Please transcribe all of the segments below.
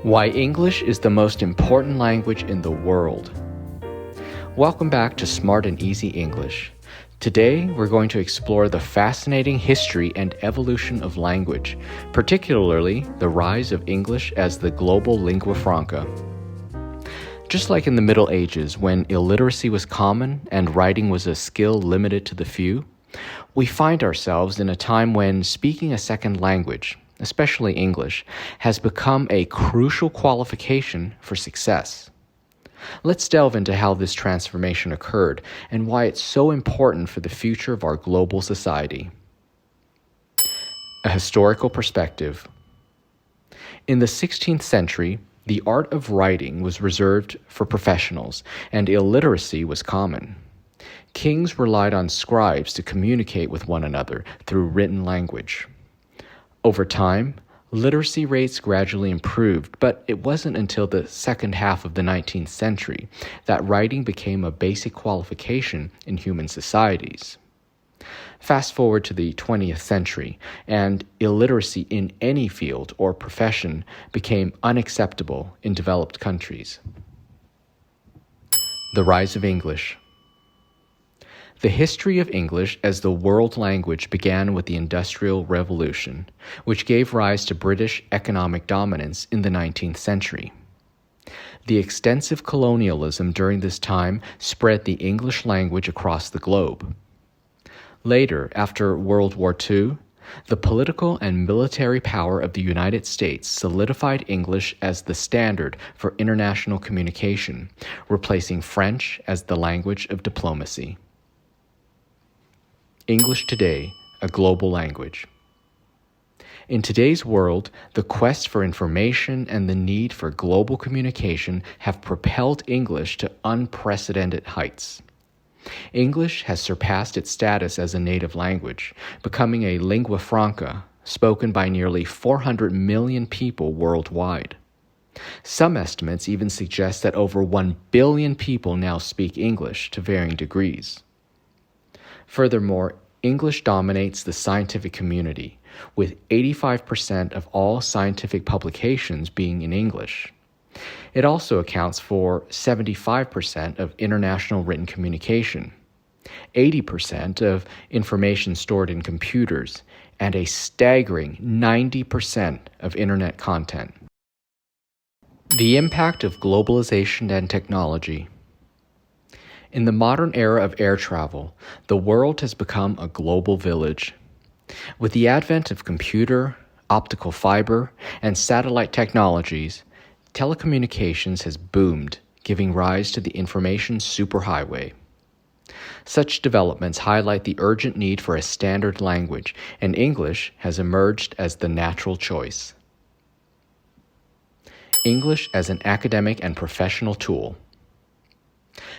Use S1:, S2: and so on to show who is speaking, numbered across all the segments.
S1: Why English is the most important language in the world. Welcome back to Smart and Easy English. Today, we're going to explore the fascinating history and evolution of language, particularly the rise of English as the global lingua franca. Just like in the Middle Ages, when illiteracy was common and writing was a skill limited to the few, we find ourselves in a time when speaking a second language, especially English, has become a crucial qualification for success. Let's delve into how this transformation occurred and why it's so important for the future of our global society. A historical perspective. In the 16th century, the art of writing was reserved for professionals, and illiteracy was common. Kings relied on scribes to communicate with one another through written language. Over time, literacy rates gradually improved, but it wasn't until the second half of the 19th century that writing became a basic qualification in human societies. Fast forward to the 20th century, and illiteracy in any field or profession became unacceptable in developed countries. The rise of English. The history of English as the world language began with the Industrial Revolution, which gave rise to British economic dominance in the 19th century. The extensive colonialism during this time spread the English language across the globe. Later, after World War II, the political and military power of the United States solidified English as the standard for international communication, replacing French as the language of diplomacy. English today, a global language. In today's world, the quest for information and the need for global communication have propelled English to unprecedented heights. English has surpassed its status as a native language, becoming a lingua franca spoken by nearly 400 million people worldwide. Some estimates even suggest that over 1 billion people now speak English to varying degrees. Furthermore, English dominates the scientific community, with 85% of all scientific publications being in English. It also accounts for 75% of international written communication, 80% of information stored in computers, and a staggering 90% of internet content. The impact of globalization and technology. In the modern era of air travel, the world has become a global village. With the advent of computer, optical fiber, and satellite technologies, telecommunications has boomed, giving rise to the information superhighway. Such developments highlight the urgent need for a standard language, and English has emerged as the natural choice. English as an academic and professional tool.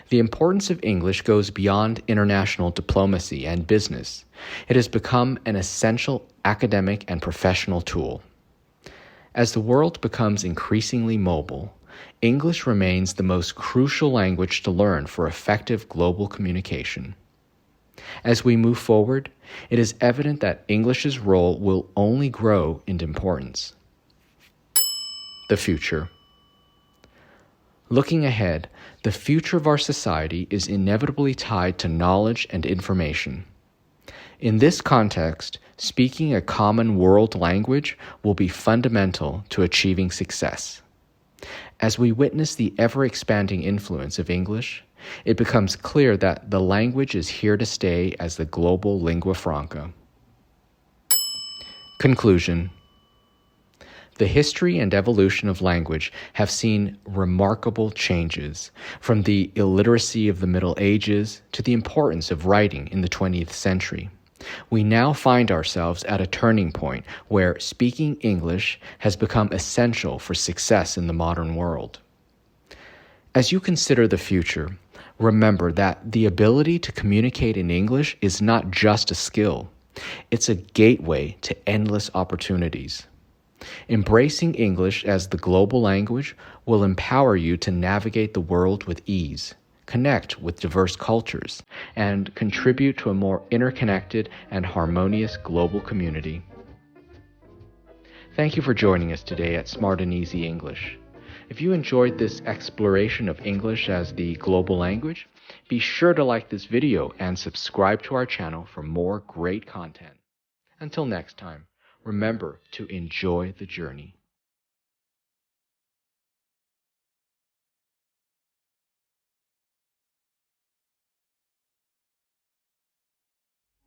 S1: The importance of English goes beyond international diplomacy and business. It has become an essential academic and professional tool. As the world becomes increasingly mobile, English remains the most crucial language to learn for effective global communication. As we move forward, it is evident that English's role will only grow in importance. The future. Looking ahead, the future of our society is inevitably tied to knowledge and information. In this context, speaking a common world language will be fundamental to achieving success. As we witness the ever-expanding influence of English, it becomes clear that the language is here to stay as the global lingua franca. Conclusion. The history and evolution of language have seen remarkable changes, from the illiteracy of the Middle Ages to the importance of writing in the 20th century. We now find ourselves at a turning point where speaking English has become essential for success in the modern world. As you consider the future, remember that the ability to communicate in English is not just a skill. It's a gateway to endless opportunities. Embracing English as the global language will empower you to navigate the world with ease, connect with diverse cultures, and contribute to a more interconnected and harmonious global community. Thank you for joining us today at Smart and Easy English. If you enjoyed this exploration of English as the global language, be sure to like this video and subscribe to our channel for more great content. Until next time, remember to enjoy the journey.